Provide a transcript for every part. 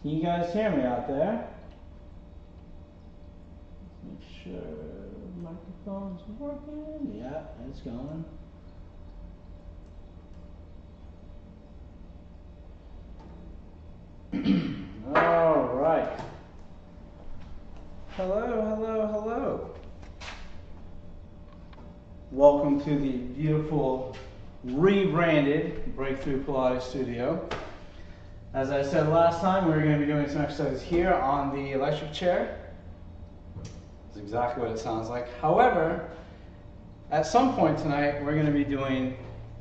Can you guys hear me out there? Make sure the microphone's working. Yeah, it's going. All right. Hello. Welcome to the beautiful rebranded Breakthrough Pilates Studio. As I said last time, we're going to be doing some exercises here on the electric chair. That's exactly what it sounds like. However, at some point tonight, we're going to be doing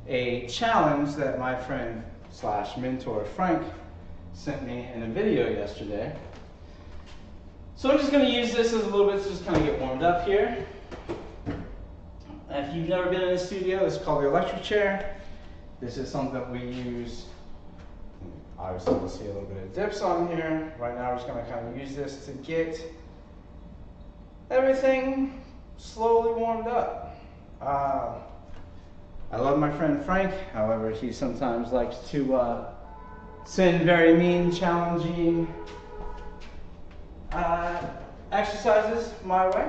a challenge that my friend slash mentor Frank sent me in a video yesterday. So I'm just going to use this as a little bit to just kind of get warmed up here. If you've never been in a studio, this is called the electric chair. This is something that we use. Obviously, we'll see a little bit of dips on here. Right now, we're just going to kind of use this to get everything slowly warmed up. I love my friend Frank. However, he sometimes likes to send very mean, challenging exercises my way.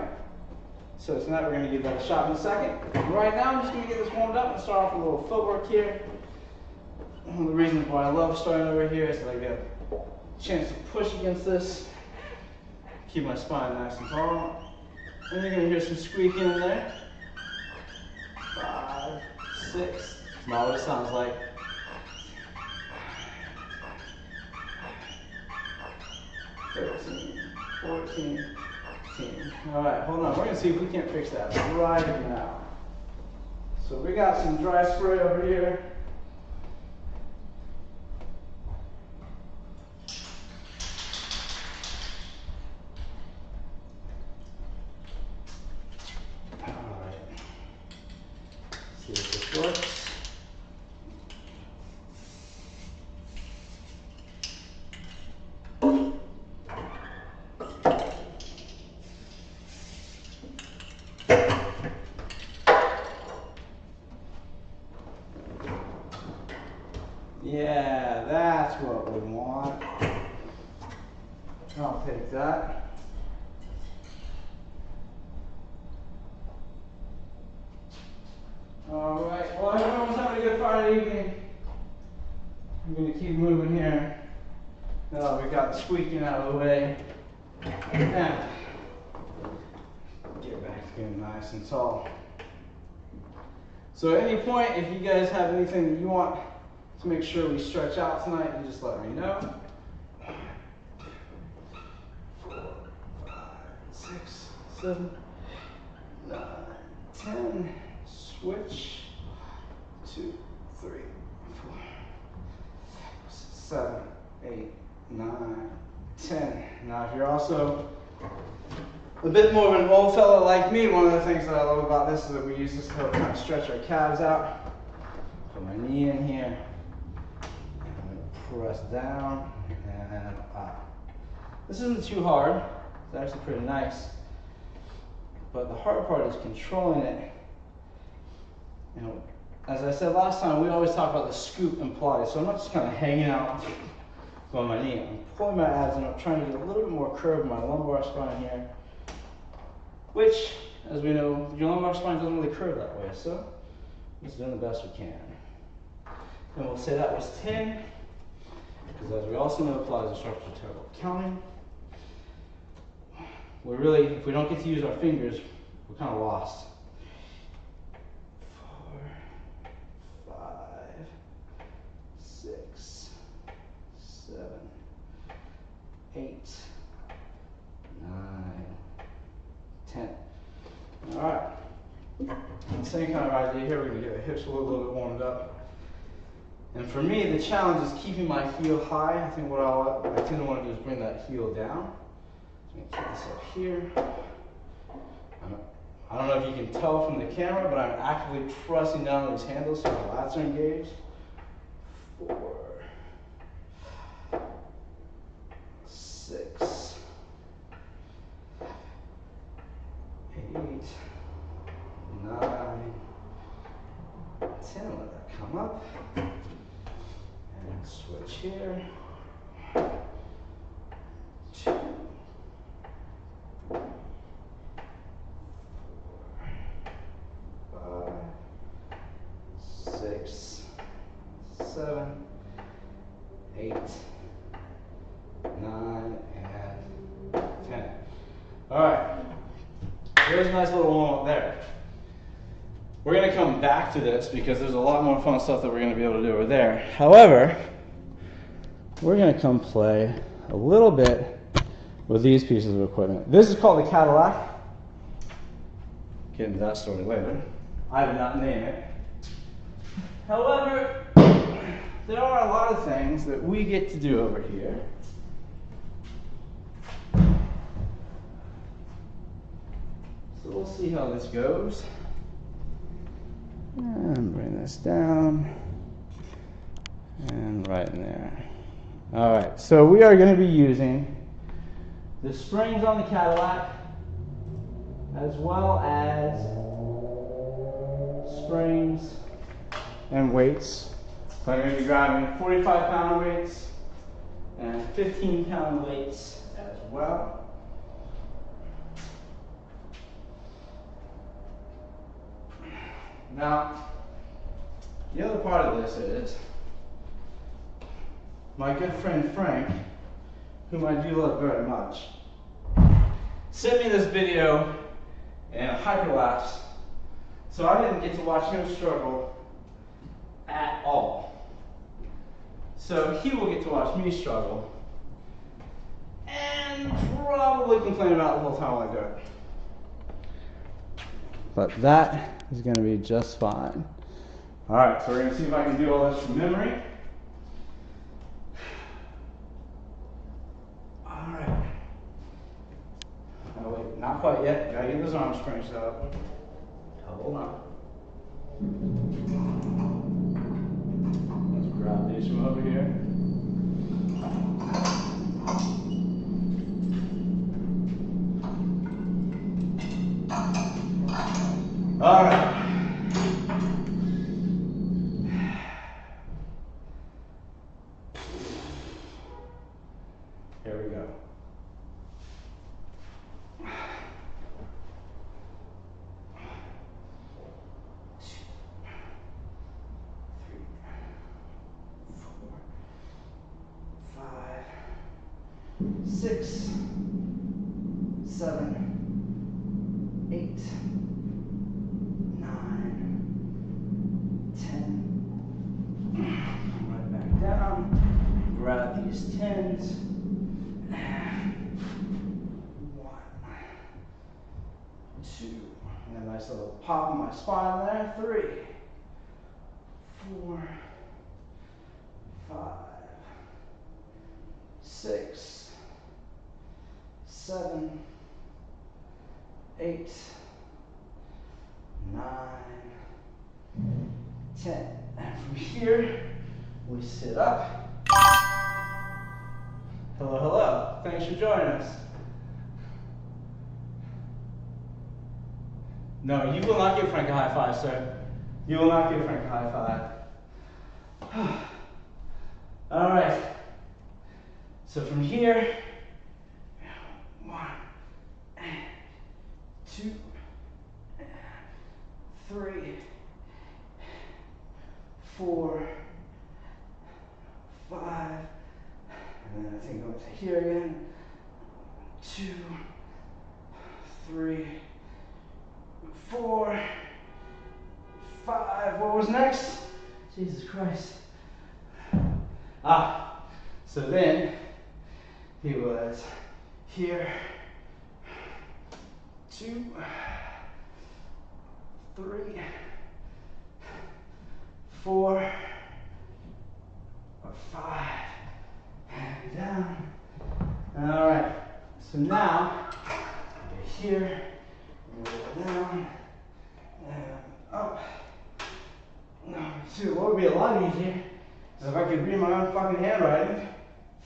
So tonight we're going to give that a shot in a second. Right now, I'm just going to get this warmed up and start off with a little footwork here. One of the reasons why I love starting over here is that I get a chance to push against this, keep my spine nice and tall. And you're going to hear some squeaking in there. 5, 6, that's not what it sounds like. 13, 14, 15. All right, hold on. We're going to see if we can't fix that right now. So we got some dry spray over here. See if this works. Yeah, that's what we want. I'll take that. All right, well, everyone's having a good Friday evening. I'm going to keep moving here. Now we got the squeaking out of the way. And get back to being nice and tall. So at any point, if you guys have anything that you want to make sure we stretch out tonight, you just let me know. 4, 5, 6, 7, 9, 10. Switch. 2, 3, 4, 7, 8, 9, 10. Now, if you're also a bit more of an old fella like me, one of the things that I love about this is that we use this to help kind of stretch our calves out. Put my knee in here. Press down and up. This isn't too hard. It's actually pretty nice. But the hard part is controlling it. You know, as I said last time, we always talk about the scoop in Pilates. So I'm not just kind of hanging out on my knee. I'm pulling my abs and I'm trying to get a little bit more curve in my lumbar spine here. Which, as we know, your lumbar spine doesn't really curve that way. So we're just doing the best we can. And we'll say that was 10. Because as we also know, Pilates instructors are terrible at counting. We're really, if we don't get to use our fingers, we're kind of lost. 4, 5, 6, 7, 8, 9, 10. All right. Same kind of idea here. We're going to get the hips a little bit warmed up. And for me, the challenge is keeping my heel high. I think what I tend to want to do is bring that heel down. So I'm going to keep this up here. I don't know if you can tell from the camera, but I'm actively pressing down those handles so my lats are engaged. 4, 6, 8, 9, 10. Let that come up. And switch here. We're going to come back to this because there's a lot more fun stuff that we're going to be able to do over there. However, we're going to come play a little bit with these pieces of equipment. This is called the Cadillac. Get into that story later. I did not name it. However, there are a lot of things that we get to do over here. So we'll see how this goes. And bring this down. And right in there. Alright, so we are going to be using the springs on the Cadillac as well as springs and weights. So I'm going to be grabbing 45-pound weights and 15-pound weights as well. Now, the other part of this is my good friend Frank, whom I do love very much, sent me this video in hyperlapse, so I didn't get to watch him struggle at all. So he will get to watch me struggle and probably complain about it the whole time while I do it. But that is going to be just fine. Alright, so we're going to see if I can do all this from memory. Alright. Oh wait, not quite yet. Gotta get those arm springs up. Hold on. Let's grab these from over here. Alright. Here we go. 6, 7, 8, 9, 10. Right back down. Grab these 10s. 1, 2. And a nice little pop in my spine there. 3, 4, 5, 6, 7, 8, 9, 10. And from here, we sit up. Hello, hello. Thanks for joining us. No, you will not give Frank a high five, sir. You will not give Frank a high five. All right. So from here, 1, 2, 3, 4, 5, and then I think go to here again. 2, 3, 4, 5. What was next? Jesus Christ. So then he was here. 2, 3, 4, 5, and down. All right, so now you're here, go down, and up. Number 2, what would be a lot easier is if I could read my own fucking handwriting.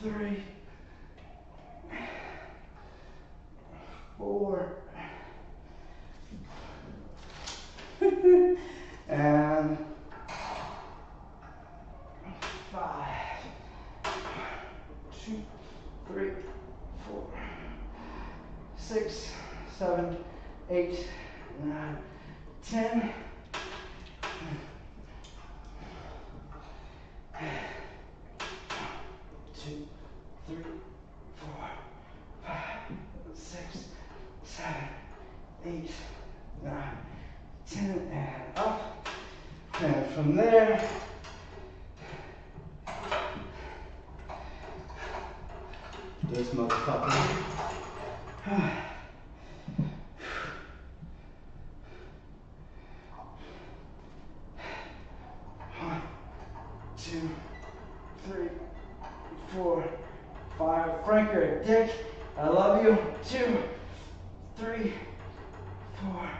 3, 4, and 5, 2, 3, 4, 6, 7, 8, 9, 10. 2, 3, 4, 5, 6, 7, 8, 9, 10, and up. from there, this motherfucker. 1, 2, 3, 4, 5. Frank, you're a dick. I love you. 2, 3, 4,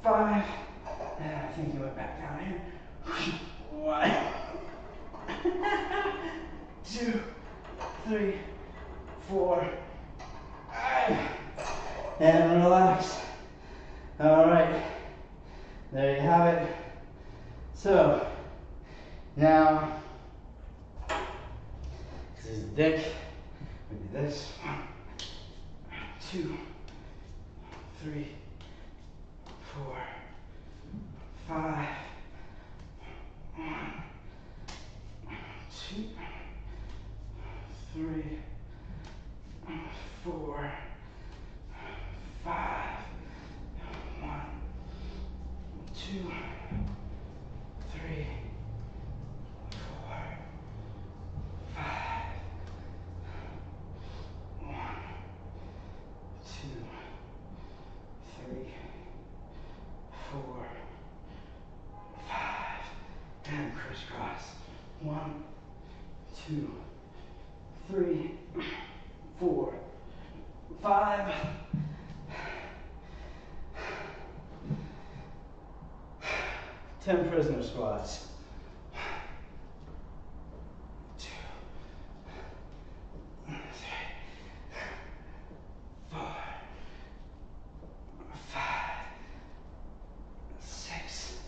5. And I think you went back down here. 1, 2, 3, 4, 5. And relax. All right. There you have it. So, now, this is dick. We do this. 1, 2, 3, 4, 5. 1, 2, 3, 4, 5. 1, 2, 3, 4, 5. 1, 2, 3, 4, 5. And crisscross. 1, 2, 3, 4, 5. 10 prisoner squats. 2, 3, 4, 5, 6,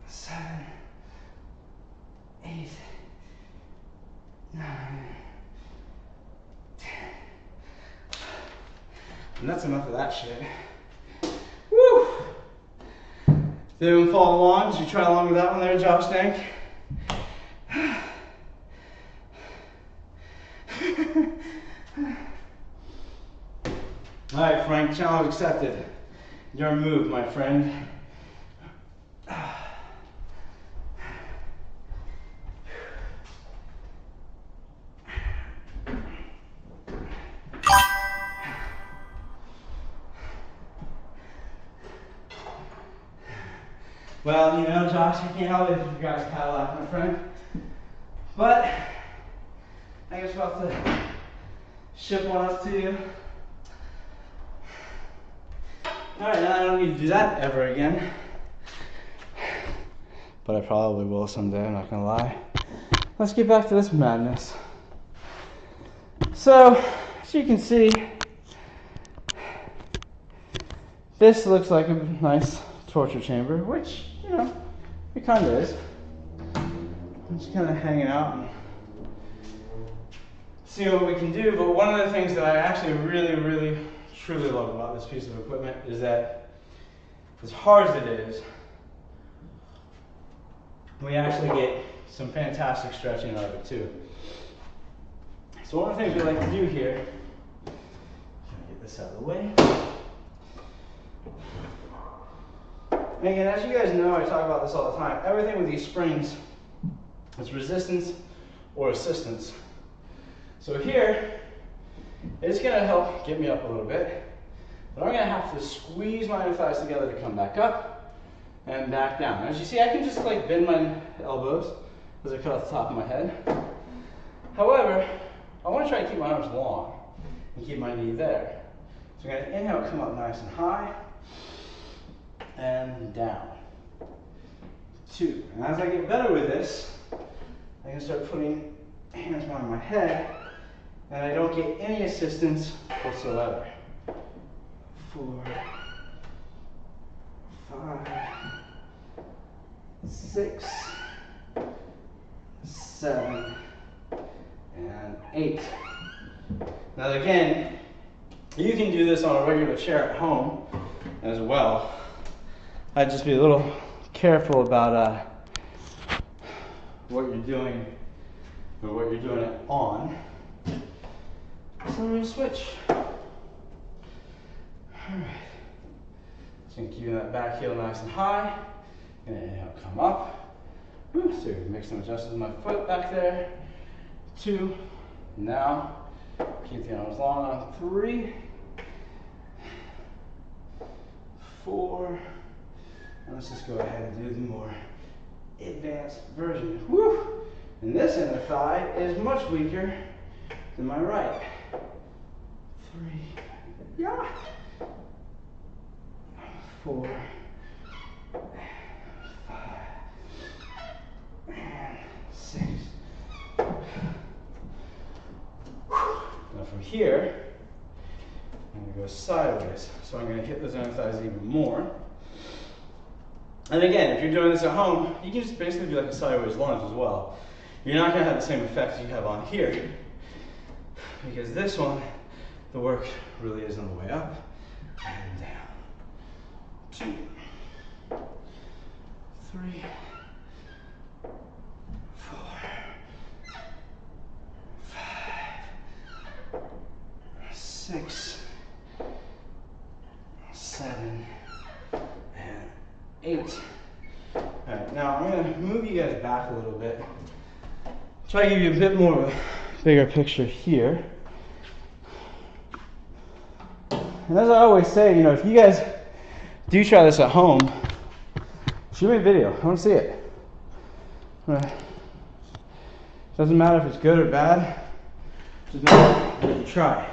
7, 8, 9, 10. And that's enough of that shit. Woo! Did anyone follow along? Did you try along with that one there, Josh Dank? All right, Frank, challenge accepted. Your move, my friend. Well, you know, Josh, I can't help it if you guys Cadillac, my friend. But I guess we'll have to ship one up to you. Alright, now I don't need to do that ever again. But I probably will someday, I'm not gonna lie. Let's get back to this madness. So, as you can see, this looks like a nice torture chamber, which, you know, it kind of is. I'm just kind of hanging out and seeing what we can do. But one of the things that I actually really, truly love about this piece of equipment is that, as hard as it is, we actually get some fantastic stretching out of it too. So one of the things we like to do here, get this out of the way. And again, as you guys know, I talk about this all the time. Everything with these springs is resistance or assistance. So here, it's going to help get me up a little bit. But I'm going to have to squeeze my thighs together to come back up and back down. As you see, I can just like bend my elbows as I cut off the top of my head. However, I want to try to keep my arms long and keep my knee there. So I'm going to inhale, come up nice and high. And down. 2. And as I get better with this, I can start putting hands behind my head, and I don't get any assistance whatsoever. 4, 5, 6, 7, and 8. Now again, you can do this on a regular chair at home as well. I'd just be a little careful about what you're doing or what you're doing it on. So we're going to switch. Alright. Just going to keep that back heel nice and high. Gonna inhale, come up. Whew, so make some adjustments with my foot back there. 2. Now, keep the arms long on 3, 4. And let's just go ahead and do the more advanced version. Whew. And this inner thigh is much weaker than my right. 3, yeah. 4, 5, and 6. Now from here, I'm going to go sideways. So I'm going to hit those inner thighs even more. And again, if you're doing this at home, you can just basically do like a sideways lunge as well. You're not going to have the same effect you have on here, because this one, the work really is on the way up and down. 2, 3, 4, 5, 6, 7, and 8. Alright, now I'm going to move you guys back a little bit. Try to give you a bit more of a bigger picture here. And as I always say, you know, if you guys do try this at home, shoot me a video. I want to see it. Right. Doesn't matter if it's good or bad. Just matter that you try.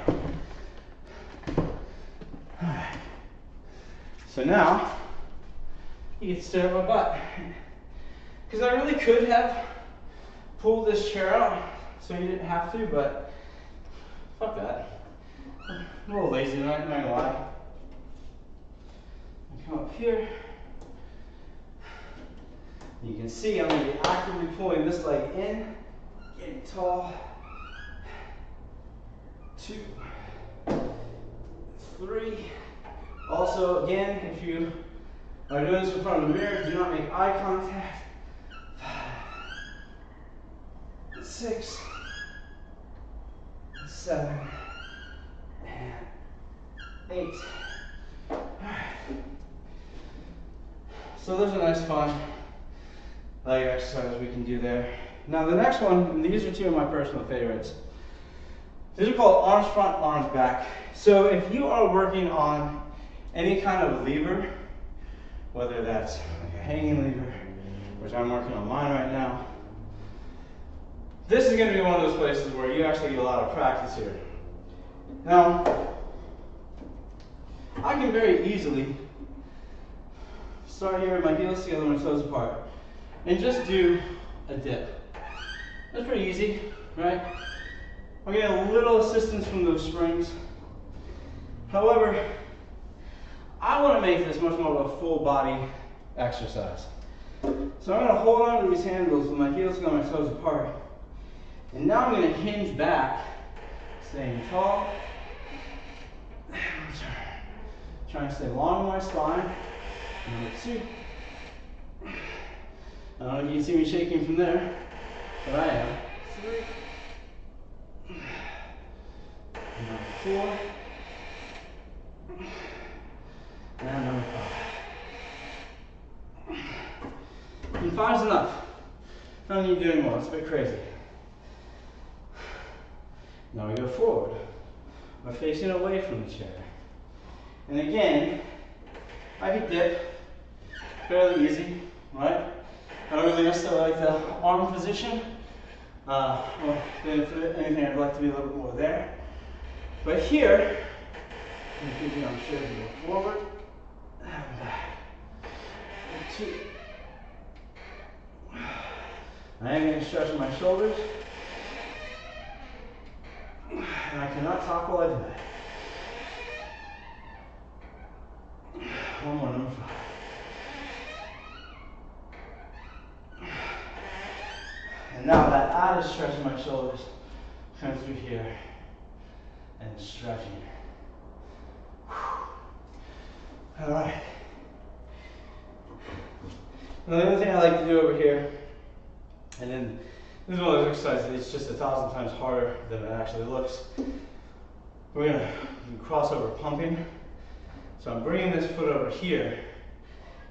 Alright. So now, you can stare at my butt. Because I really could have pulled this chair out so you didn't have to, but fuck that. I'm a little lazy, I'm not gonna lie. I come up here. You can see I'm going to be actively pulling this leg in, getting tall. 2, 3. Also, again, if you are doing this in front of the mirror, do not make eye contact. 5, 6, 7, and 8. Alright. So there's a nice fun leg exercise we can do there. Now the next one, and these are 2 of my personal favorites. These are called arms front, arms back. So if you are working on any kind of lever, whether that's like a hanging lever, which I'm working on mine right now, this is going to be one of those places where you actually get a lot of practice here. Now, I can very easily start here with my heels together, my toes apart, and just do a dip. That's pretty easy, right? I'm getting a little assistance from those springs. However, I want to make this much more of a full body exercise. So I'm going to hold on to these handles with my heels and my toes apart. And now I'm going to hinge back, staying tall. Trying to stay long in my spine. Number 2. I don't know if you can see me shaking from there, but I am. 3. Number 4. And number 5. And 5's enough. I don't need to do any more. It's a bit crazy. Now we go forward. We're facing away from the chair. And again, I can dip fairly easy, right? I don't really necessarily like the arm position. Or if anything, I'd like to be a little bit more there. But here, I'm keeping the arm straight and go forward and back. 2. I am going to stretch my shoulders. And I cannot talk while I do that. One more, number 5. And now that added stretch in my shoulders comes through here and stretching. All right. Now the other thing I like to do over here, and then this is one of those exercises, it's just 1,000 times harder than it actually looks. We're going to do crossover pumping. So I'm bringing this foot over here,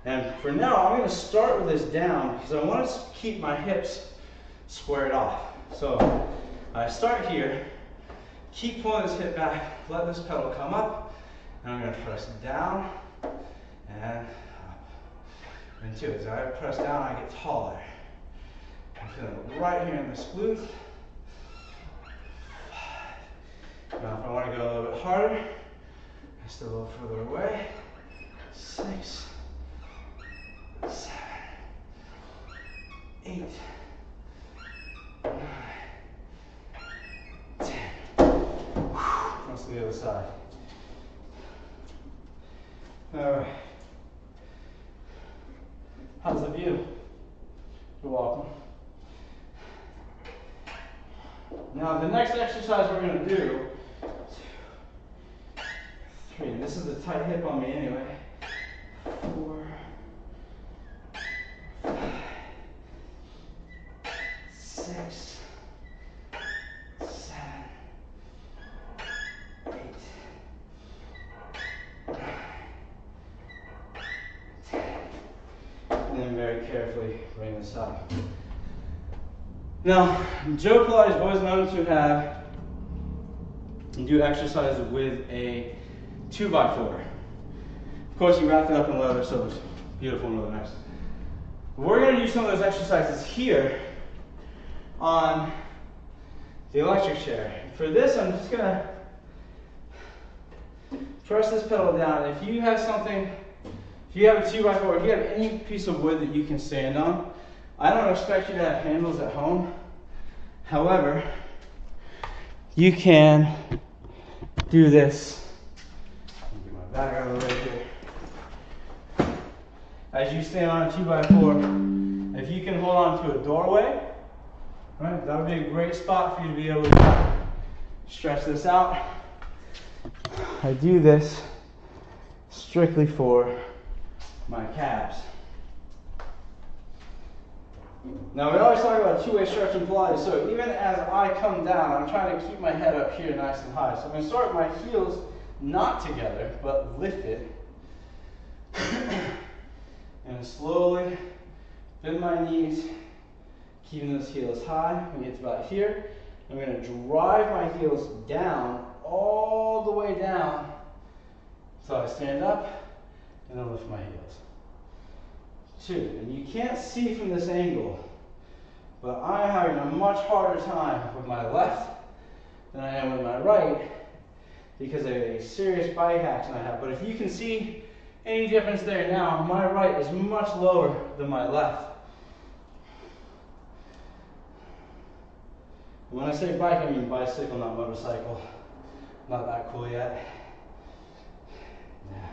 And for now, I'm going to start with this down because I want to keep my hips squared off. So I start here, keep pulling this hip back, let this pedal come up, and I'm going to press down and up. And two, as I press down, I get taller. I'm feeling it right here in this glute. Now if I want to go a little bit harder, I still a little further away. 6, 7, 8, 9, 10. Let's do the other side. Alright. How's the view? You're welcome. Now the next exercise we're going to do, 2, 3, and this is a tight hip on me anyway. 4, 5, 6, 7, 8, 9, 10. And then very carefully bring this up. Now, Joe Pilates is always known to have do exercises with a 2x4. Of course, you wrap it up in leather, so it's beautiful and really nice. We're going to do some of those exercises here on the electric chair. For this, I'm just going to press this pedal down. If you have something, if you have a 2x4, if you have any piece of wood that you can stand on, I don't expect you to have handles at home. However, you can do this. Get my back out of the way here. As you stand on a 2x4, if you can hold on to a doorway, right, that would be a great spot for you to be able to stretch this out. I do this strictly for my calves. Now we always talk about two-way stretch in Pilates, so even as I come down, I'm trying to keep my head up here nice and high. So I'm going to start with my heels not together, but lifted. And slowly bend my knees, keeping those heels high. When we get to about here, I'm going to drive my heels down, all the way down, so I stand up and then lift my heels. 2, and you can't see from this angle, but I'm having a much harder time with my left than I am with my right because of a serious bike accident I have. But if you can see any difference there now, my right is much lower than my left. And when I say bike, I mean bicycle, not motorcycle. Not that cool yet. Now,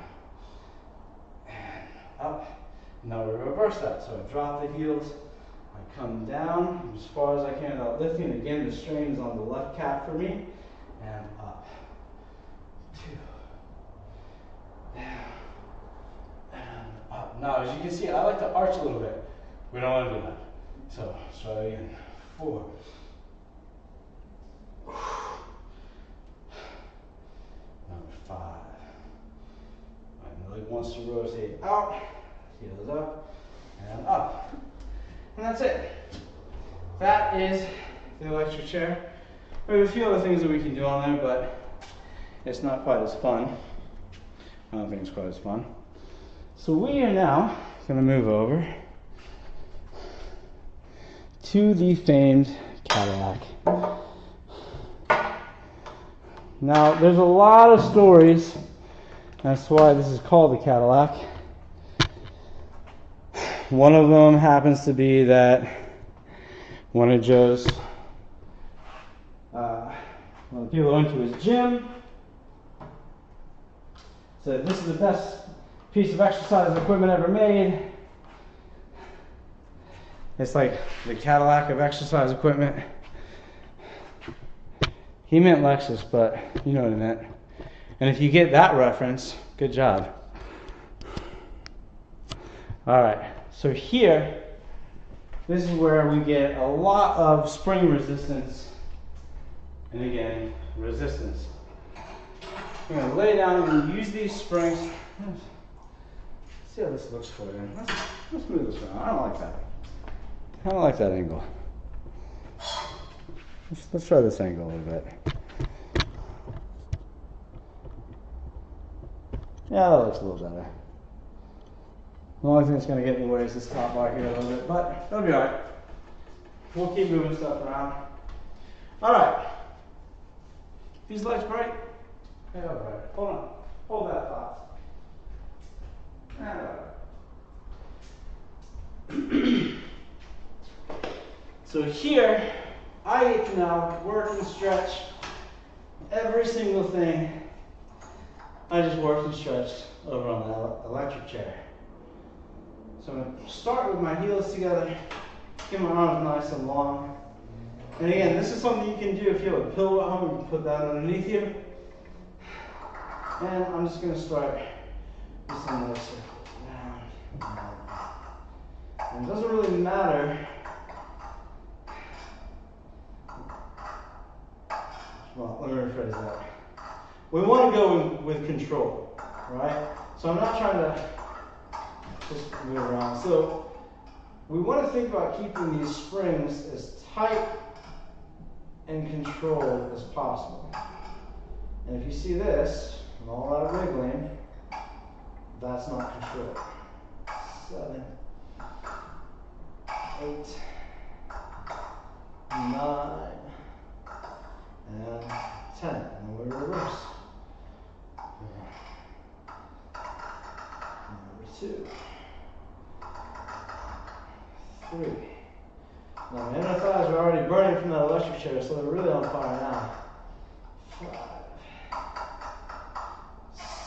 and up. Now we reverse that. So I drop the heels, I come down as far as I can without lifting. Again, the strain is on the left calf for me. And up. 2. Down. And up. Now, as you can see, I like to arch a little bit. We don't want to do that. So, let's try it again. 4. Number 5. My leg wants to rotate out. Heels up and up. And that's it. That is the electric chair. We have a few other things that we can do on there, but it's not quite as fun. I don't think it's quite as fun. So we are now going to move over to the famed Cadillac. Now, there's a lot of stories. That's why this is called the Cadillac. One of them happens to be that one of Joe's, one of the people who went to his gym said, "This is the best piece of exercise equipment ever made." It's like the Cadillac of exercise equipment. He meant Lexus, but you know what I meant. And if you get that reference, good job. All right. So here, this is where we get a lot of spring resistance, and again, resistance. I'm going to lay down and use these springs. See see how this looks for you. Let's move this around. I don't like that. I don't like that angle. Let's try this angle a little bit. Yeah, that looks a little better. The only thing that's going to get in the way is this top bar here a little bit, but that'll be alright. We'll keep moving stuff around. Alright. These legs bright? Yeah, alright. Hold on. Hold that thought. So here, I can now work and stretch every single thing I just worked and stretched over on the electric chair. So I'm going to start with my heels together, get my arms nice and long. And again, this is something you can do if you have a pillow at home, you can put that underneath you. And I'm just going to start with some nice circles, down, down. And it doesn't really matter. Well, let me rephrase that. We want to go with control, right? So I'm not trying to just move around. So we want to think about keeping these springs as tight and controlled as possible. And if you see this, and all that wiggling, that's not control. 7, 8, 9, and 10. And then we reverse. Number 2, 3. Now my inner thighs are already burning from that electric chair, so they're really on fire now. 5,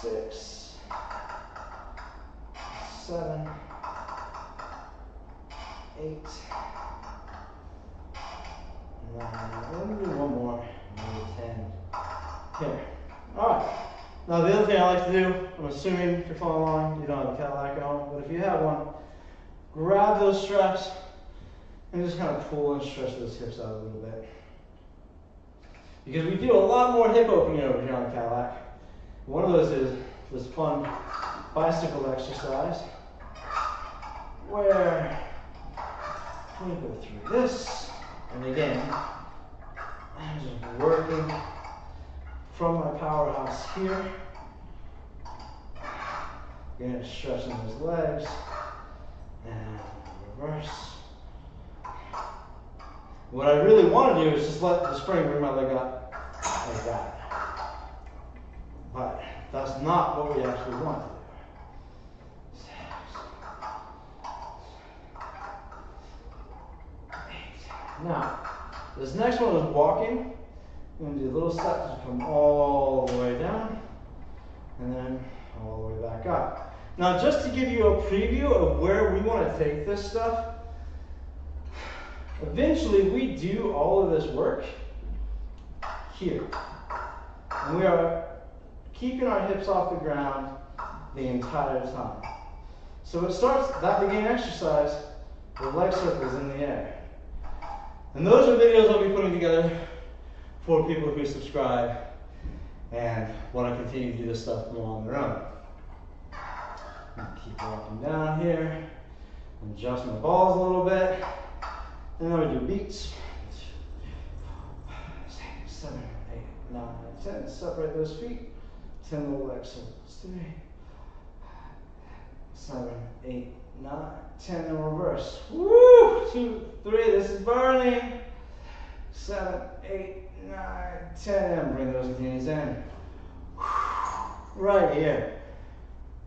6, 7, 8, 9. Let me do one more. Maybe 10. Here. Alright. Now the other thing I like to do, I'm assuming if you're following along, you don't have a Cadillac at home, but if you have one, grab those straps and just kind of pull and stretch those hips out a little bit. Because we do a lot more hip opening over here on the Cadillac. One of those is this fun bicycle exercise where we go through this, and again, I'm just working from my powerhouse here. Again, stretching those legs, and reverse. What I really want to do is just let the spring bring my leg up like that. But that's not what we actually want to do. 6, 8. Now, this next one is walking. I'm going to do little steps to come all the way down, and then all the way back up. Now, just to give you a preview of where we want to take this stuff, eventually we do all of this work here. And we are keeping our hips off the ground the entire time. So it starts, that beginning exercise, with leg circles in the air. And those are videos I'll be putting together for people who subscribe and want to continue to do this stuff more on their own. Keep walking down here, adjust my balls a little bit, and then we do beats. 2, 4, 6, 7, 8, 9, 10. Separate those feet. 10 little leg circles. 3, 7, 8, 9, 10, and reverse. Woo! 2, 3. This is burning. 7, 8, 9, 10, and bring those knees in. Right here.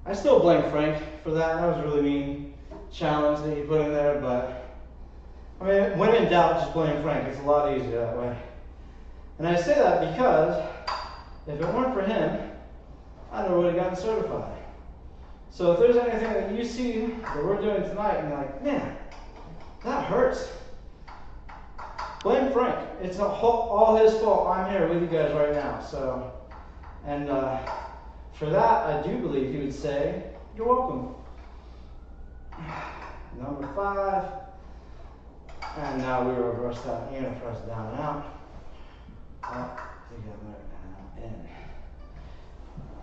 I still blame Frank for that. That was a really mean challenge that he put in there, but I mean, when in doubt, just blame Frank. It's a lot easier that way. And I say that because if it weren't for him, I never would have gotten certified. So if there's anything that you see that we're doing tonight and you're like, man, that hurts, blame Frank. It's all his fault. I'm here with you guys right now. So, and for that, I do believe he would say, you're welcome. Number 5. And now we reverse that. You're going to press down and out. Up, together, and in.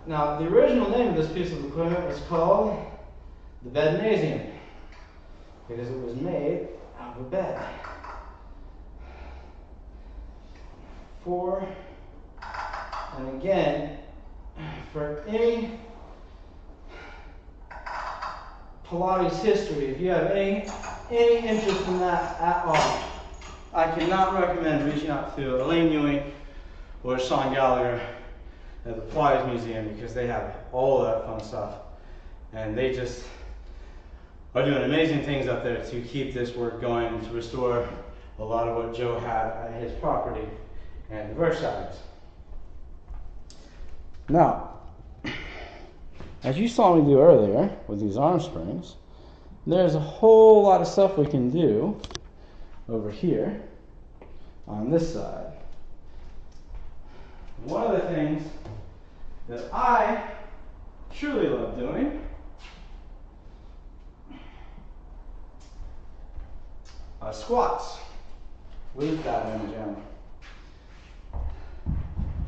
Now, the original name of this piece of equipment was called the bednasium, because it was made out of a bed. 4, and again, for any Pilates history, if you have any interest in that at all, I cannot recommend reaching out to Elaine Ewing or Sean Gallagher at the Pilates Museum, because they have all of that fun stuff. And they just are doing amazing things up there to keep this work going and to restore a lot of what Joe had at his property and the Versailles. Now, as you saw me do earlier with these arm springs, there's a whole lot of stuff we can do over here on this side. One of the things that I truly love doing are squats with that image on.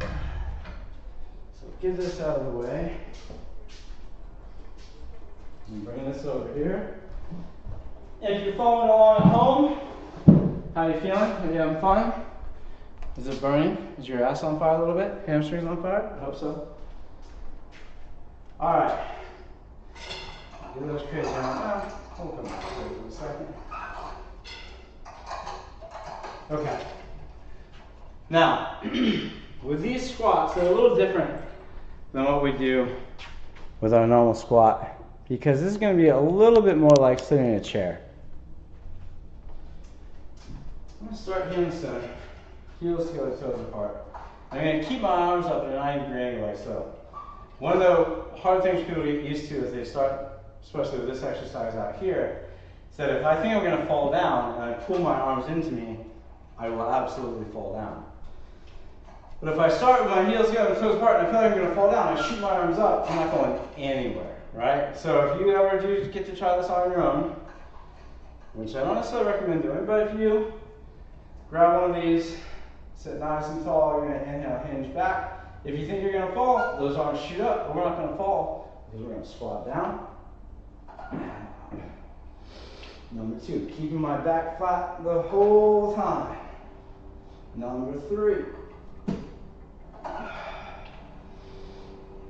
So get this out of the way and bring this over here. If you're following along at home, how are you feeling? Are you having fun? Is it burning? Is your ass on fire a little bit? Hamstrings on fire? I hope so. Alright. Get those crazy on now. We'll come back to it in a second. Okay. Now, with these squats, they're a little different than what we do with our normal squat, because this is going to be a little bit more like sitting in a chair. I'm going to start here in the center. Heels together, toes apart. I'm going to keep my arms up at a 90-degree angle like so. One of the hard things people get used to as they start, especially with this exercise out here, is that if I think I'm going to fall down and I pull my arms into me, I will absolutely fall down. But if I start with my heels together, toes apart, and I feel like I'm going to fall down, I shoot my arms up, I'm not going anywhere, right? So if you ever do get to try this on your own, which I don't necessarily recommend doing, but if you grab one of these, sit nice and tall, you're going to inhale, hinge back. If you think you're going to fall, those arms shoot up, but we're not going to fall because we're going to squat down. Number 2, keeping my back flat the whole time. Number 3.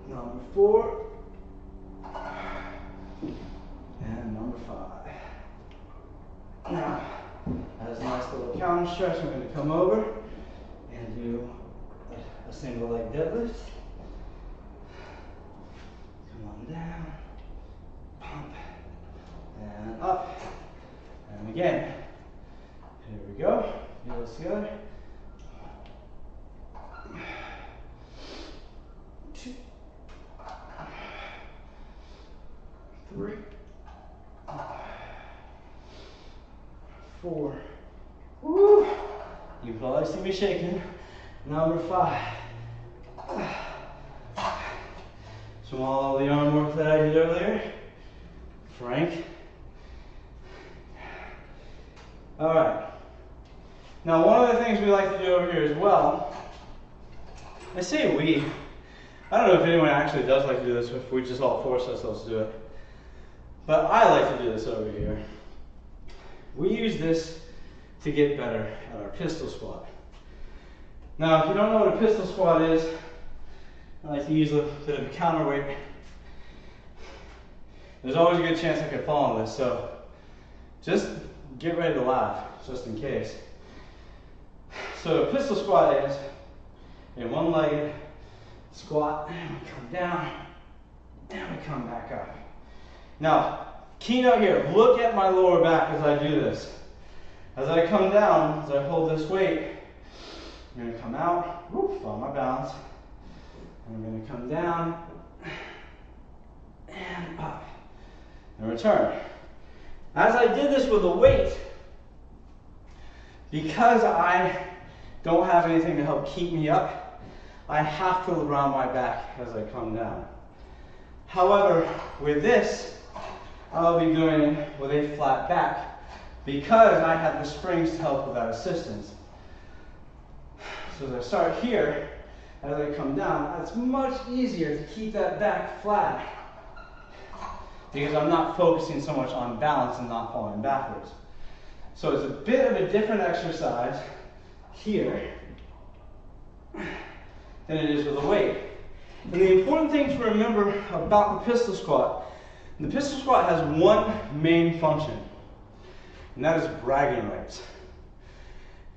Number 4. And number 5. Now, as a nice little counter stretch, I'm going to come over and do a single leg deadlift. Come on down, pump, and up. And again, here we go, heels together. 2, 3, 4. Woo! You can probably see me shaking. Number 5. Swallow the arm work that I did earlier. Frank. Alright. Now, one of the things we like to do over here as well, I say we. I don't know if anyone actually does like to do this, if we just all force ourselves to do it. But I like to do this over here. We use this to get better at our pistol squat. Now, if you don't know what a pistol squat is, I like to use a bit of a counterweight. There's always a good chance I could fall on this, so just get ready to laugh, just in case. So a pistol squat is a one-legged squat, and we come down, and we come back up. Now, keynote here, look at my lower back as I do this. As I come down, as I hold this weight, I'm going to come out, whoop, follow my balance. I'm going to come down, and up, and return. As I did this with a weight, because I don't have anything to help keep me up, I have to round my back as I come down. However, with this, I'll be doing it with a flat back because I have the springs to help with that assistance. So as I start here, as I come down, it's much easier to keep that back flat because I'm not focusing so much on balance and not falling backwards. So it's a bit of a different exercise here than it is with a weight. And the important thing to remember about the pistol squat has one main function, and that is bragging rights.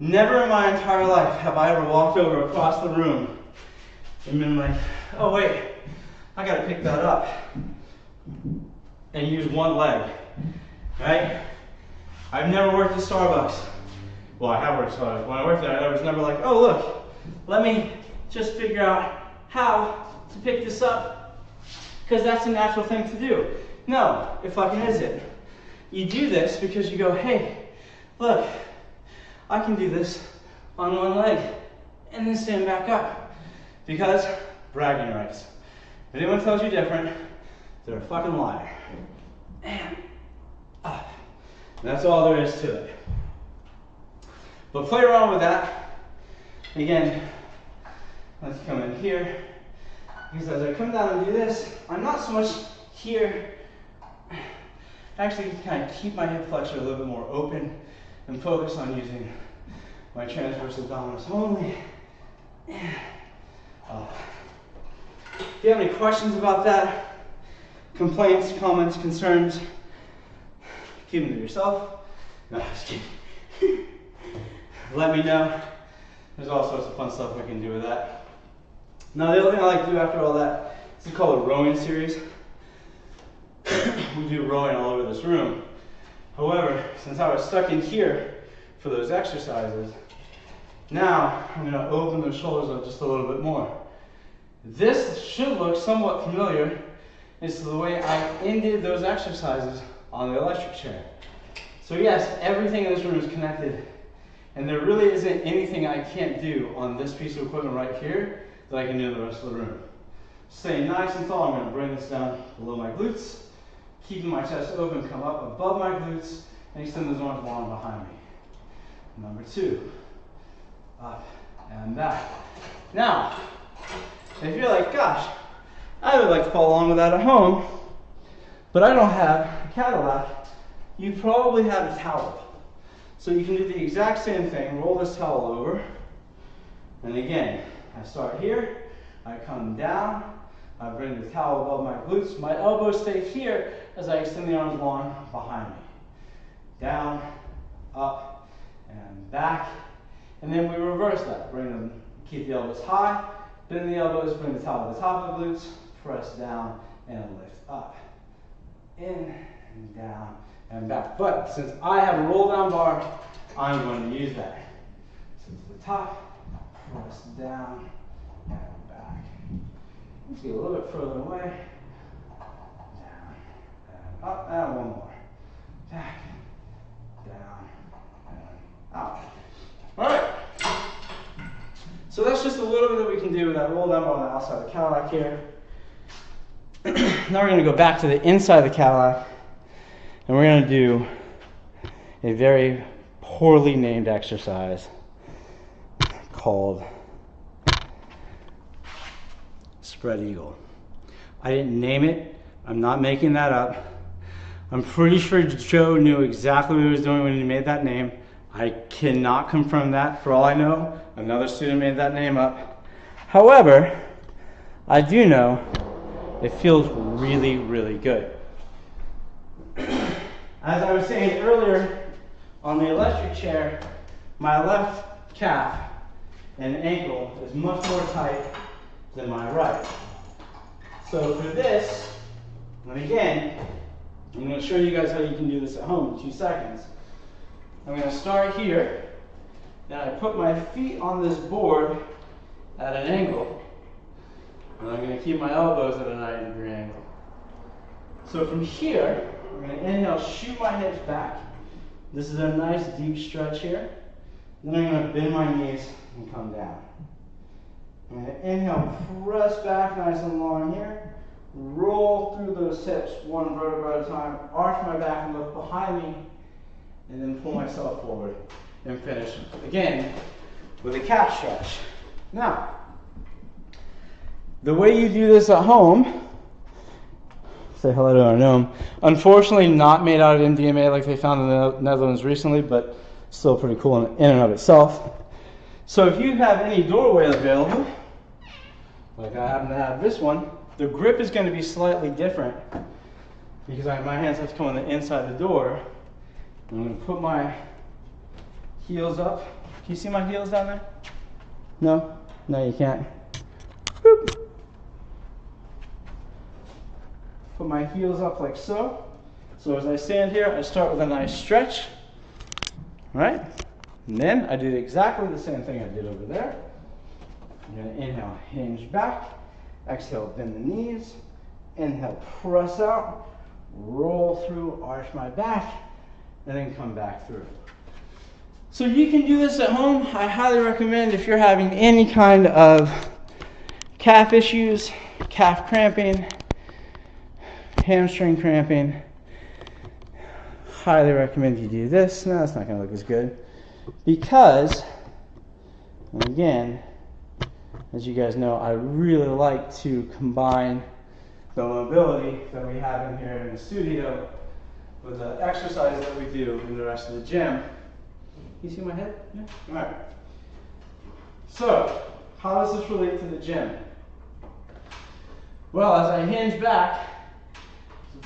Never in my entire life have I ever walked over across the room and been like, oh wait, I gotta pick that up and use one leg, right? I've never worked at Starbucks. Well, I have worked at Starbucks. When I worked there, I was never like, oh look, let me just figure out how to pick this up, because that's a natural thing to do. No, it fucking isn't. You do this because you go, hey, look, I can do this on one leg and then stand back up. Because bragging rights. If anyone tells you different, they're a fucking liar. And up. That's all there is to it. But play around with that. Again, let's come in here. Because as I come down and do this, I'm not so much here. I actually kind of keep my hip flexor a little bit more open and focus on using my transverse abdominis only. If you have any questions about that, complaints, comments, concerns, keep them to yourself. No, just kidding. Let me know. There's all sorts of fun stuff we can do with that. Now, the other thing I like to do after all that is called a rowing series. We do rowing all over this room. However, since I was stuck in here for those exercises, now I'm going to open the shoulders up just a little bit more. This should look somewhat familiar as to the way I ended those exercises on the electric chair. So yes, everything in this room is connected, and there really isn't anything I can't do on this piece of equipment right here that I can do in the rest of the room. Staying nice and tall, I'm going to bring this down below my glutes, keeping my chest open, come up above my glutes, and extend those arms long behind me. Number 2, up and back. Now, if you're like, gosh, I would like to follow along with that at home, but I don't have a Cadillac, you probably have a towel. So you can do the exact same thing, roll this towel over, and again, I start here, I come down, I bring the towel above my glutes, my elbows stay here as I extend the arms long behind me. Down, up, and back, and then we reverse that. Keep the elbows high, bend the elbows, bring the towel to the top of the glutes, press down, and lift up. In, and down, and back. But since I have a roll down bar, I'm going to use that. So to the top, press down, and back. Let's get a little bit further away. Down, and up, and one more. Back, down, and up. All right. So that's just a little bit that we can do with that roll down bar on the outside of the Cadillac here. Now we're going to go back to the inside of the Cadillac, and we're going to do a very poorly named exercise called spread eagle. I didn't name it. I'm not making that up. I'm pretty sure Joe knew exactly what he was doing when he made that name. I cannot confirm that. For all I know, another student made that name up. However, I do know it feels really, really good. As I was saying earlier, on the electric chair, my left calf and ankle is much more tight than my right. So for this, and again, I'm going to show you guys how you can do this at home in 2 seconds. I'm going to start here, then I put my feet on this board at an angle, and I'm going to keep my elbows at a 90-degree angle. So from here, I'm going to inhale, shoot my hips back. This is a nice deep stretch here. Then I'm going to bend my knees and come down. I'm going to inhale, press back nice and long here. Roll through those hips, one vertebra at a time. Arch my back and look behind me. And then pull myself forward and finish, again, with a calf stretch. Now, the way you do this at home, say hello to our gnome. Unfortunately, not made out of MDMA like they found in the Netherlands recently, but still pretty cool in and of itself. So if you have any doorway available, like I happen to have this one, the grip is going to be slightly different because my hands have to come on the inside of the door. I'm going to put my heels up. Can you see my heels down there? No? No, you can't. Boop. Put my heels up like so. So as I stand here, I start with a nice stretch. Right? And then I do exactly the same thing I did over there. I'm going to inhale, hinge back. Exhale, bend the knees. Inhale, press out. Roll through, arch my back. And then come back through. So you can do this at home. I highly recommend if you're having any kind of calf issues, calf cramping, hamstring cramping. Highly recommend you do this. No, it's not going to look as good. Because, and again, as you guys know, I really like to combine the mobility that we have in here in the studio with the exercises that we do in the rest of the gym. You see my head? Yeah? All right. So, how does this relate to the gym? Well, as I hinge back,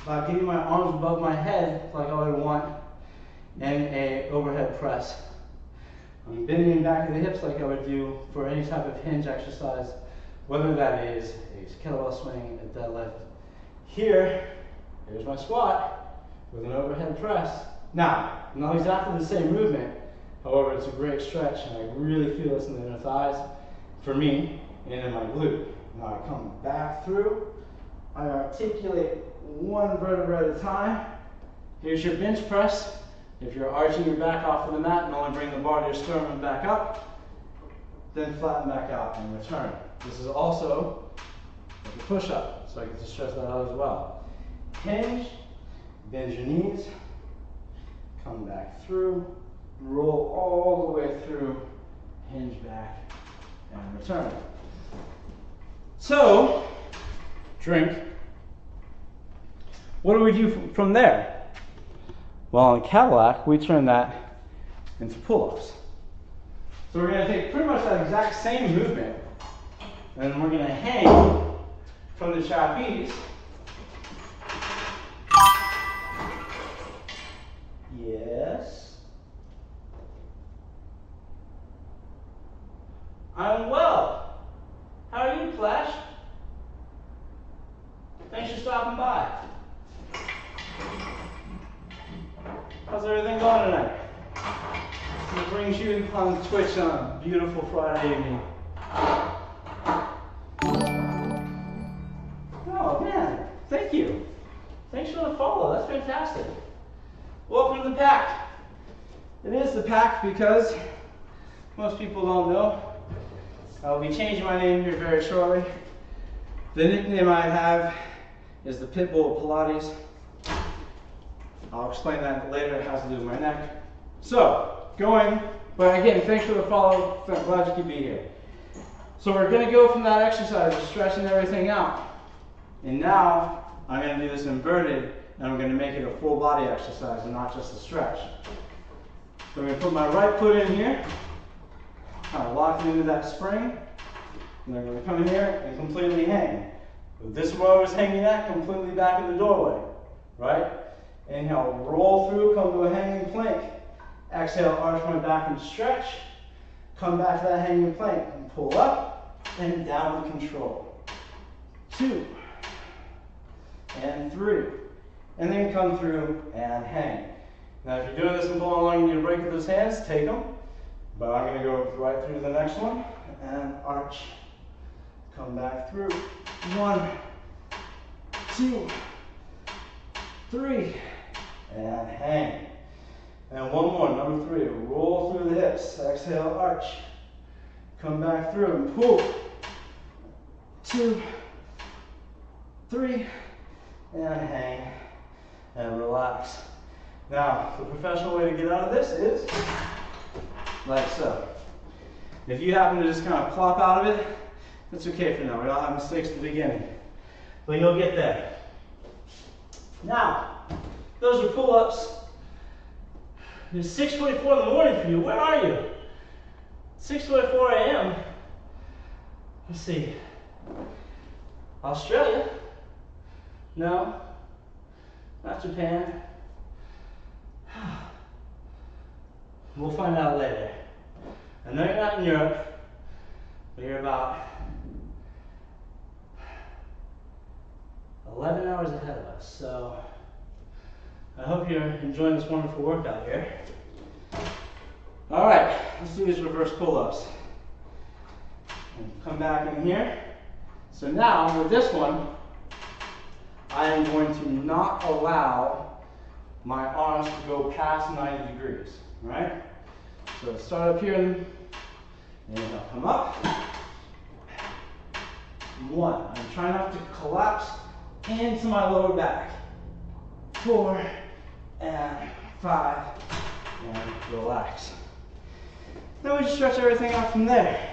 by getting my arms above my head like I would want in an overhead press. I'm bending back of the hips like I would do for any type of hinge exercise, whether that is a kettlebell swing, a deadlift. Here's my squat with an overhead press. Now, not exactly the same movement, however, it's a great stretch and I really feel this in the inner thighs, for me, and in my glute. Now I come back through, I articulate one vertebra at a time. Here's your bench press. If you're arching your back off of the mat and only bring the bar to your sternum back up, then flatten back out and return. This is also like a push-up, so I get to stretch that out as well. Hinge, bend your knees, come back through, roll all the way through, hinge back, and return. So, drink. What do we do from there? Well, in Cadillac, we turn that into pull-ups. So we're going to take pretty much that exact same movement, and we're going to hang from the trapeze. Yes. I'm well. How are you, Flash? Thanks for stopping by. How's everything going tonight? What brings you on Twitch on a beautiful Friday evening? Oh man, thank you. Thanks for the follow, that's fantastic. Welcome to the pack. It is the pack because most people don't know. I'll be changing my name here very shortly. The nickname I have is the Pitbull of Pilates. I'll explain that later. It has to do with my neck. So, but again, thanks for the follow. I'm glad you could be here. So we're going to go from that exercise of stretching everything out. And now, I'm going to do this inverted, and I'm going to make it a full body exercise and not just a stretch. So I'm going to put my right foot in here, kind of lock it into that spring, and I'm going to come in here and completely hang. With this where I was hanging at, completely back in the doorway, right? Inhale, roll through, come to a hanging plank. Exhale, arch my back and stretch. Come back to that hanging plank and pull up and down with control. 2 and 3. And then come through and hang. Now if you're doing this and pulling along and you need to break with those hands, take them. But I'm going to go right through to the next one and arch. Come back through. 1, 2, 3, and hang. And one more, number 3. Roll through the hips. Exhale, arch. Come back through and pull. 2, 3, and hang. And relax. Now, the professional way to get out of this is like so. If you happen to just kind of plop out of it, that's okay for now. We all have mistakes at the beginning. But you'll get there. Now, those are pull-ups. It's 6:44 in the morning for you. Where are you? 6:44 a.m. Let's see. Australia? No. Not Japan. We'll find out later. I know you're not in Europe, but you're about 11 hours ahead of us. So I hope you're enjoying this wonderful workout here. All right, let's do these reverse pull-ups. Come back in here. So now with this one, I am going to not allow my arms to go past 90 degrees, right? So let's start up here and inhale, come up. 1, I'm trying not to collapse into my lower back. 4 and 5 and relax. Then we just stretch everything out from there.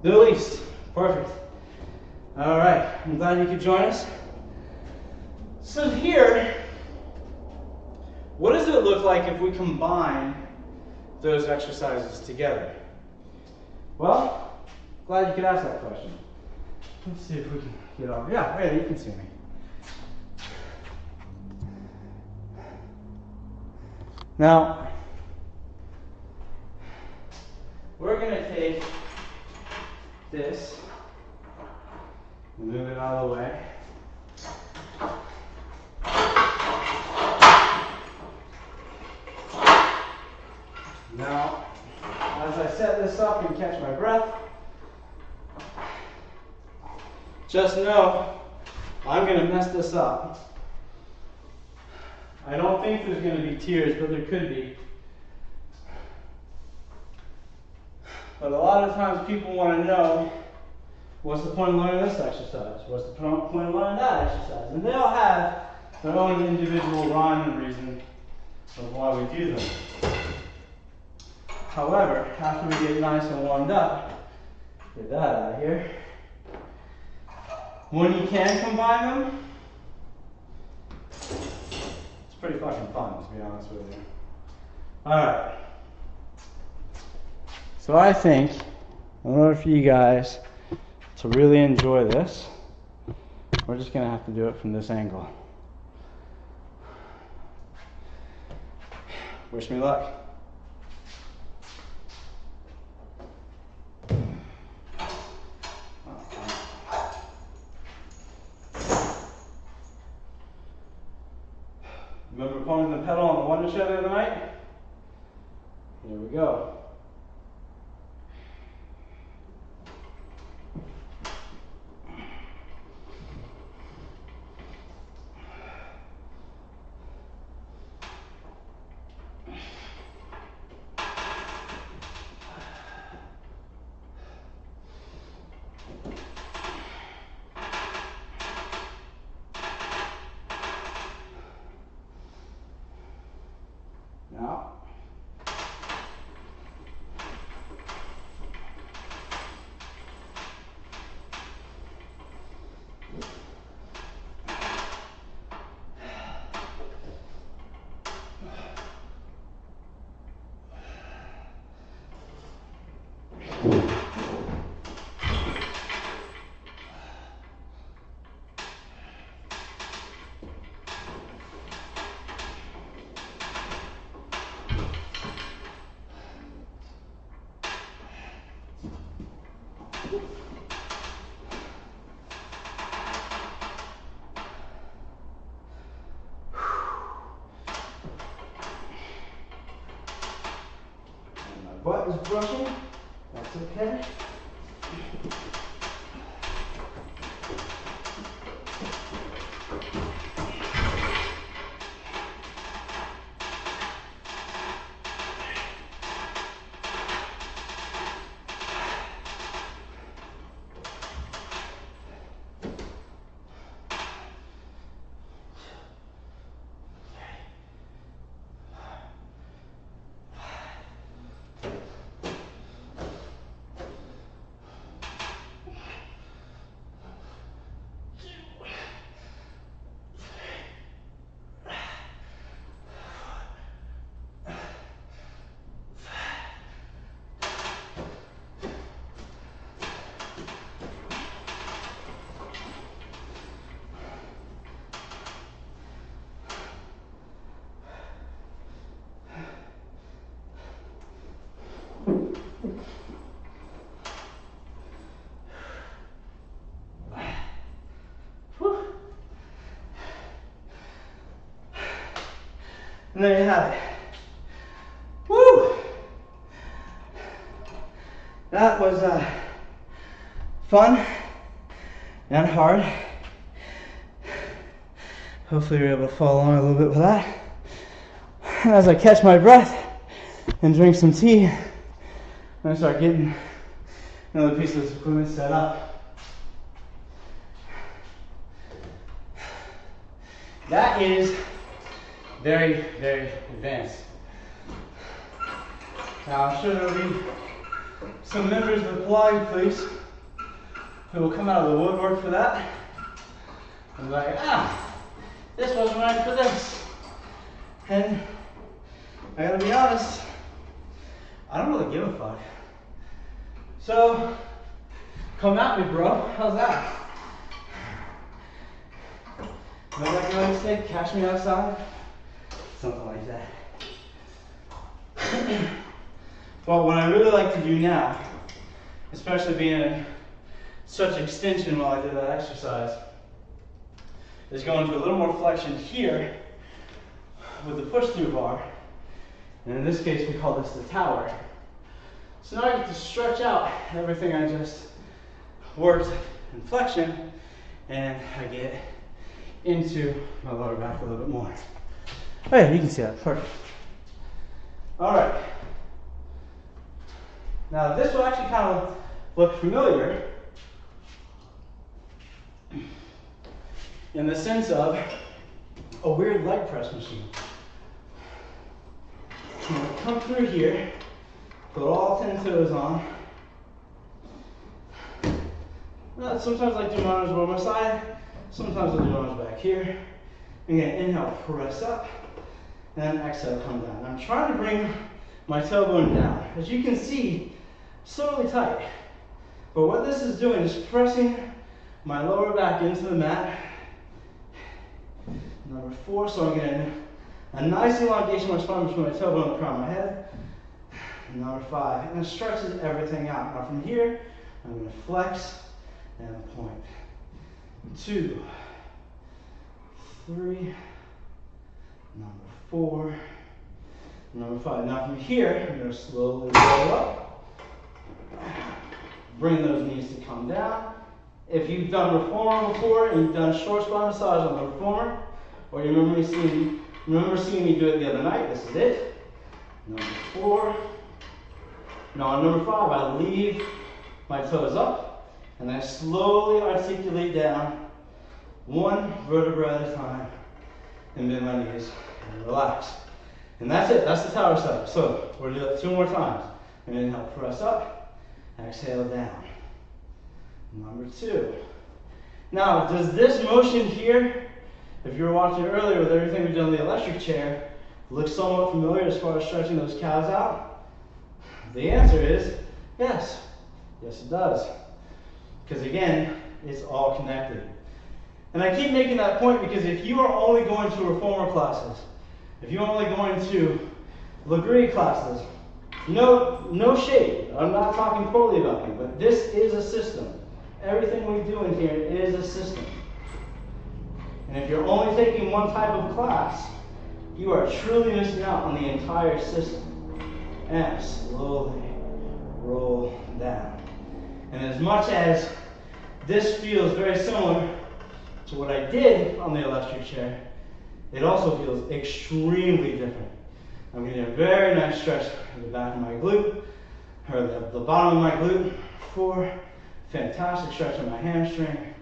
The least. Perfect. All right, I'm glad you could join us. So here, what does it look like if we combine those exercises together? Well, glad you could ask that question. Let's see if we can get over. Yeah, you can see me. Now, we're going to take this, move it out of the way. Now, as I set this up and catch my breath, just know I'm going to mess this up. I don't think there's going to be tears, but there could be. But a lot of times people want to know, what's the point of learning this exercise? What's the point of learning that exercise? And they all have their own individual rhyme and reason of why we do them. However, after we get nice and warmed up, get that out of here. When you can combine them, it's pretty fucking fun, to be honest with you. Alright. So I think, in order for you guys to really enjoy this, we're just going to have to do it from this angle. Wish me luck. Remember pulling the pedal on the Wunda show the other night? Here we go. Now, butt is brushing, that's okay. And there you have it. Woo! That was fun and hard. Hopefully you're able to follow along a little bit with that. And as I catch my breath and drink some tea, I'm going to start getting another piece of this equipment set up. That is very, very advanced. Now I'm sure there will be some members of the Pilates police who will come out of the woodwork for that. And be like, this wasn't right for this. And I gotta be honest, I don't really give a fuck. So, come at me, bro. How's that? Remember that Wednesday? Catch me outside? Something like that. But what I really like to do now, especially being in such extension while I do that exercise, is go into a little more flexion here with the push-through bar. And in this case, we call this the tower. So now I get to stretch out everything I just worked in flexion, and I get into my lower back a little bit more. Oh yeah, you can see that, perfect. All right. Now this will actually kind of look familiar in the sense of a weird leg press machine. I'm going to come through here, put all 10 toes on. Sometimes I do my arms over my side, sometimes I do my arms back here. Again, inhale, press up, and then exhale, come down. I'm trying to bring my tailbone down. As you can see, slowly tight. But what this is doing is pressing my lower back into the mat. Number 4, so I'm getting a nice elongation of my spine between my tailbone and the crown of my head. And number 5, and it stretches everything out. Now from here, I'm going to flex and point. 2, 3, number 4, number 5. Now from here, I'm going to slowly roll up. Bring those knees to come down. If you've done reformer before and you've done short spine massage on the reformer, or you remember seeing me do it the other night, this is it. Number 4. Now on number 5, I leave my toes up and I slowly articulate down, one vertebra at a time, and bend my knees and relax. And that's it, that's the tower setup. So we're gonna do that 2 more times. And inhale, press up, exhale down. Number 2. Now, does this motion here, if you were watching earlier with everything we did on the electric chair, look somewhat familiar as far as stretching those calves out? The answer is yes. Yes, it does. Because again, it's all connected. And I keep making that point because if you are only going to reformer classes, if you're only going to Legree classes, no shade. I'm not talking poorly about you, but this is a system. Everything we do in here is a system. And if you're only taking one type of class, you are truly missing out on the entire system. And slowly roll down. And as much as this feels very similar to what I did on the electric chair, it also feels extremely different. I'm getting a very nice stretch in the back of my glute, or the bottom of my glute. 4, fantastic stretch on my hamstring.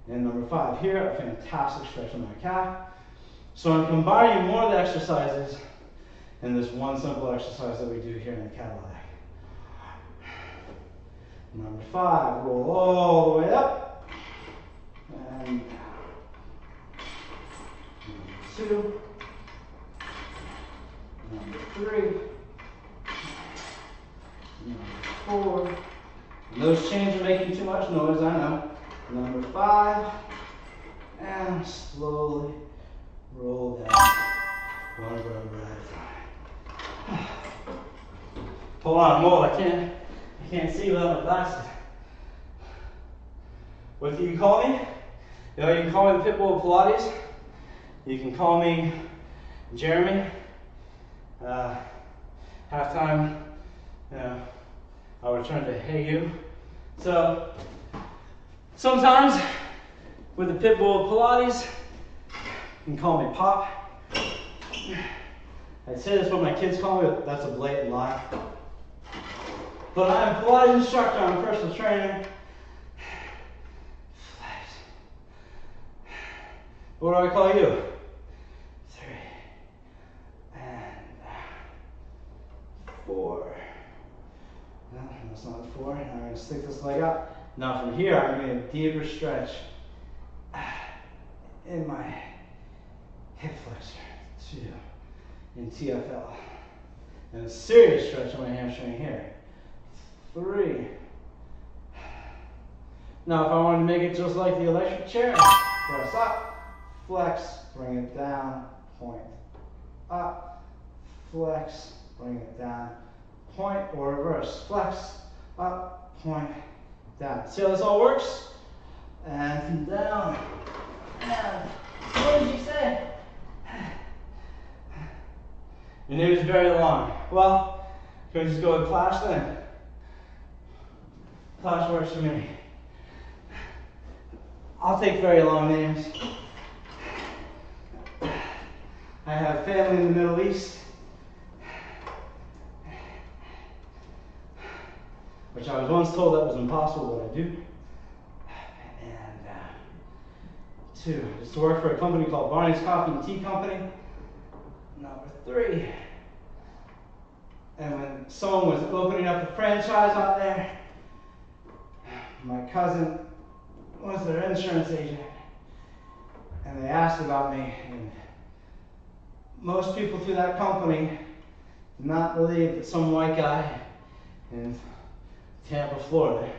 And number 5 here, a fantastic stretch on my calf. So I'm combining more of the exercises in this one simple exercise that we do here in the Cadillac. Number 5, roll all the way up. And down. Number 2. Number 3. Number 4. And those chains are making too much noise, I know. Number 5. And slowly roll down. One vertebra at a time. Hold on, I'm old. I can't see without my glasses. What do you call me? You can call me the Pitbull of Pilates. You can call me Jeremy. Halftime, you know, I would turn to "Hey you." So sometimes with the pit bull of Pilates, you can call me Pop. I say this what my kids call me, but that's a blatant lie. But I'm a Pilates instructor, I'm a personal trainer. What do I call you? 3 and 4. No, that's not 4. I'm going to stick this leg up. Now from here, I'm doing a deeper stretch in my hip flexor, 2, in TFL. And a serious stretch in my hamstring here, 3. Now if I want to make it just like the electric chair, press up. Flex, bring it down, point, up, flex, bring it down, point, or reverse, flex, up, point, down. See how this all works? And down, and what did you say? Your name is very long. Well, can we just go with Clash then? Clash works for me. I'll take very long names. I have family in the Middle East, which I was once told that was impossible, but I do. And 2, is to work for a company called Barney's Coffee and Tea Company. Number 3, and when someone was opening up a franchise out there, my cousin was their insurance agent, and they asked about me. And most people through that company did not believe that some white guy in Tampa, Florida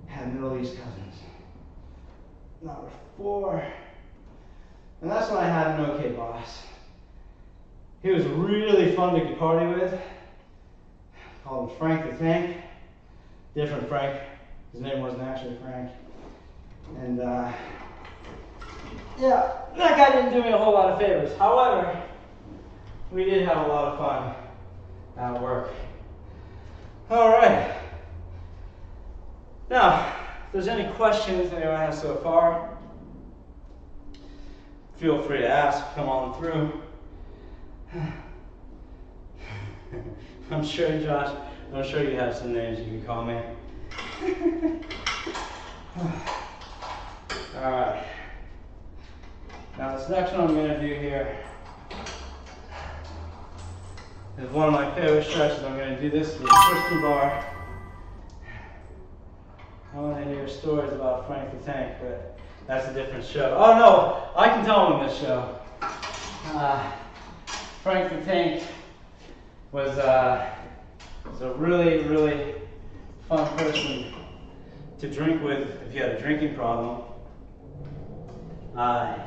had Middle East cousins. Number 4, and that's when I had an okay boss. He was really fun to party with. Called him Frank the Tank. Different Frank. His name wasn't actually Frank. And yeah, that guy didn't do me a whole lot of favors. However, we did have a lot of fun at work. All right. Now, if there's any questions anyone has so far, feel free to ask. Come on through. I'm sure, Josh, I'm sure you have some names you can call me. All right. Now this next one I'm going to do here is one of my favorite stretches. I'm going to do this with a push-through bar. I want to hear stories about Frank the Tank, but that's a different show. Oh no, I can tell them this show. Frank the Tank was a really, really fun person to drink with if you had a drinking problem.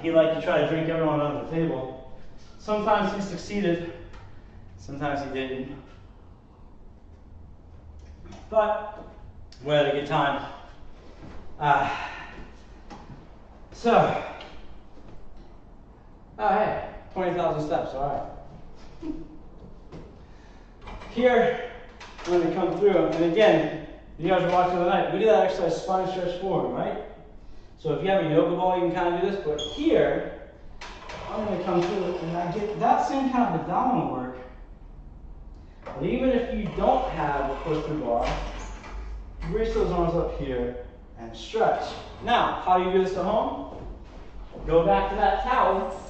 He liked to try to drink everyone under the table. Sometimes he succeeded, sometimes he didn't. But we had a good time. Hey, 20,000 steps, all right. Here, I'm going to come through, and again, you guys are watching the night, we do that exercise spine stretch forward, right? So if you have a yoga ball, you can kind of do this, but here, I'm going to come through, and I get that same kind of abdominal work. But even if you don't have a push-through bar, reach those arms up here and stretch. Now, how do you do this at home? Go back to that towel.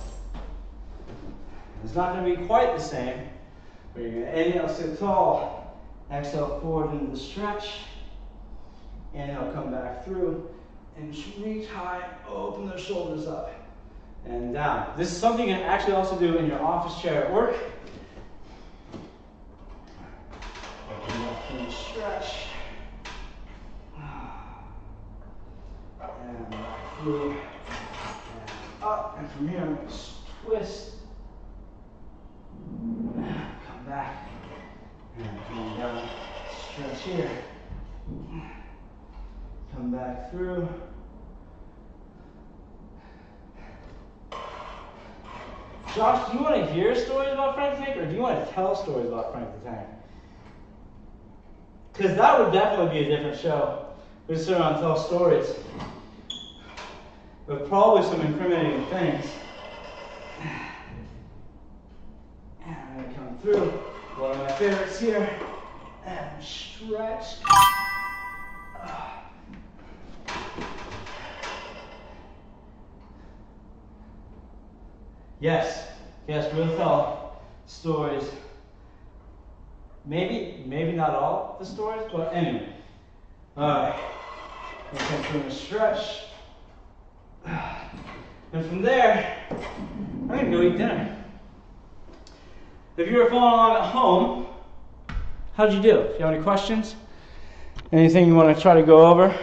It's not going to be quite the same, but you're going to inhale, sit tall, exhale forward into the stretch, inhale, come back through, and just reach high, open the shoulders up and down. This is something you can actually also do in your office chair at work. Open up through the stretch. And back through, and up, and from here I'm going to twist, come back, and come down, stretch here, come back through, Josh, do you want to hear stories about Frank the Tank, or do you want to tell stories about Frank the Tank? Because that would definitely be a different show. We just sit around and tell stories. With probably some incriminating things. And I'm going to come through. One of my favorites here. And stretch. Yes, we'll tell stories. Maybe not all the stories, but anyway. Alright. We'll come through and stretch. And from there, I'm going to go eat dinner. If you were following along at home, how'd you do? If you have any questions, anything you want to try to go over,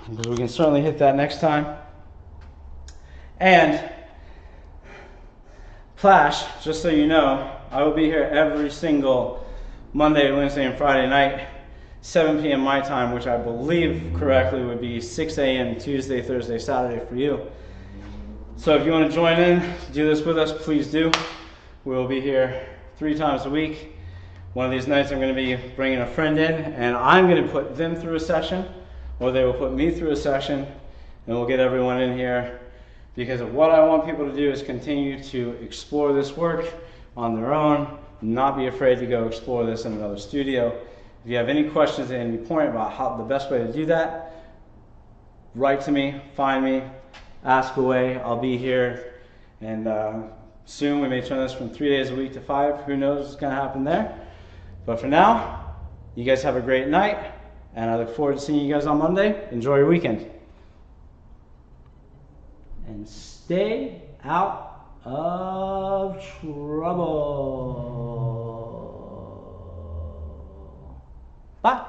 because we can certainly hit that next time. And Flash, just so you know, I will be here every single Monday, Wednesday, and Friday night, 7 p.m. my time, which I believe correctly would be 6 a.m. Tuesday, Thursday, Saturday for you. So if you want to join in, do this with us, please do. We'll be here 3 times a week. One of these nights I'm going to be bringing a friend in, and I'm going to put them through a session, or they will put me through a session, and we'll get everyone in here. Because what I want people to do is continue to explore this work on their own, not be afraid to go explore this in another studio. If you have any questions at any point about how the best way to do that, write to me, find me, ask away. I'll be here, and soon we may turn this from 3 days a week to 5. Who knows what's going to happen there? But for now, you guys have a great night, and I look forward to seeing you guys on Monday. Enjoy your weekend. And stay out of trouble. Bye.